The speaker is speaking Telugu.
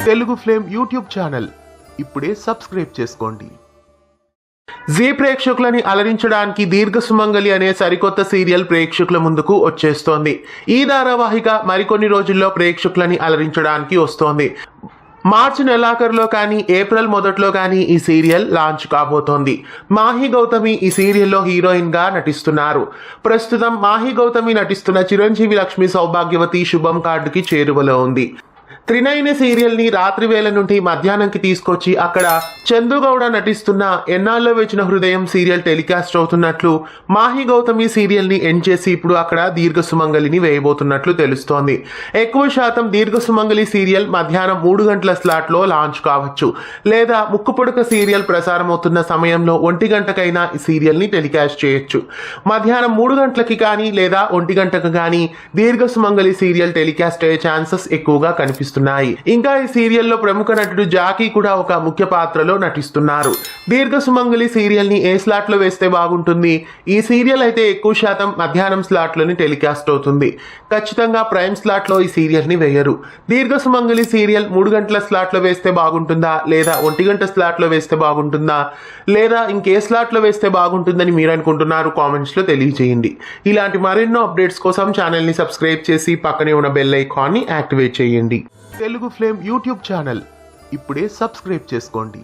తెలుగు ఫ్లేమ్ యూట్యూబ్ ఛానల్ ఇప్పుడే సబ్స్క్రైబ్ చేసుకోండి. జీ ప్రేక్షకులని అలరించడానికి దీర్ఘ సుమంగలి అనే సరికొత్త సీరియల్ ప్రేక్షకుల ముందుకు వచ్చేస్తోంది. ఈ ధారావాహిక మరికొన్ని రోజుల్లో ప్రేక్షకులని అలరించడానికి వస్తోంది. మార్చి నెలాఖరులో కానీ ఏప్రిల్ మొదట్లో కానీ ఈ సీరియల్ లాంచ్ కాబోతోంది. మాహి గౌతమి ఈ సీరియల్లో హీరోయిన్ గా నటిస్తున్నారు. ప్రస్తుతం మాహి గౌతమి నటిస్తున్న చిరంజీవి లక్ష్మి సౌభాగ్యవతి శుభం కార్డుకి చేరువలో ఉంది. త్రినయని సీరియల్ ని రాత్రి వేళ నుండి మధ్యాహ్నంకి తీసుకొచ్చి అక్కడ చందుగౌడ నటిస్తున్న ఎన్నాళ్ళలో వేచిన హృదయం సీరియల్ టెలికాస్ట్ అవుతున్నట్లు, మాహి గౌతమి సీరియల్ ని ఎండ్ చేసి ఇప్పుడు అక్కడ దీర్ఘ సుమంగలిని వేయబోతున్నట్లు తెలుస్తోంది. ఎక్కువ శాతం దీర్ఘ సుమంగలి సీరియల్ మధ్యాహ్నం 3 గంటల స్లాట్ లో లాంచ్ కావచ్చు, లేదా ముక్కుపుడక సీరియల్ ప్రసారం అవుతున్న సమయంలో 1 గంటకైనా ఈ సీరియల్ ని టెలికాస్ట్ చేయొచ్చు. మధ్యాహ్నం 3 గంటలకి కానీ లేదా 1 గంటకు కానీ దీర్ఘ సుమంగలి సీరియల్ టెలికాస్ట్ అయ్యే ఛాన్సెస్ ఎక్కువగా కనిపిస్తున్నాయి. ఇంకా ఈ సీరియల్లో ప్రముఖ నటుడు జాకీ కూడా ఒక ముఖ్య పాత్రలో నటిస్తున్నారు. దీర్ఘ సుమంగలి సీరియల్ ని ఏ స్లాట్ లో వేస్తే బాగుంటుంది? ఈ సీరియల్ అయితే ఎక్కువ శాతం మధ్యాహ్నం స్లాట్ లోని టెలికాస్ట్ అవుతుంది. ఖచ్చితంగా ప్రైమ్ స్లాట్ లో ఈ సీరియల్ ని వేయరు. దీర్ఘ సుమంగలి సీరియల్ 3 గంటల స్లాట్ లో వేస్తే బాగుంటుందా, లేదా 1 గంట స్లాట్ లో వేస్తే బాగుంటుందా, లేదా ఇంకే స్లాట్ లో వేస్తే బాగుంటుందని మీరు అనుకుంటున్నారు? కామెంట్స్ లో తెలియజేయండి. ఇలాంటి మరెన్నో అప్డేట్స్ కోసం ఛానల్ ని సబ్స్క్రైబ్ చేసి పక్కనే ఉన్న బెల్ ఐకాన్ ని యాక్టివేట్ చేయండి. తెలుగు ఫ్లేమ్ యూట్యూబ్ ఛానల్ ఇప్పుడే సబ్స్క్రైబ్ చేసుకోండి.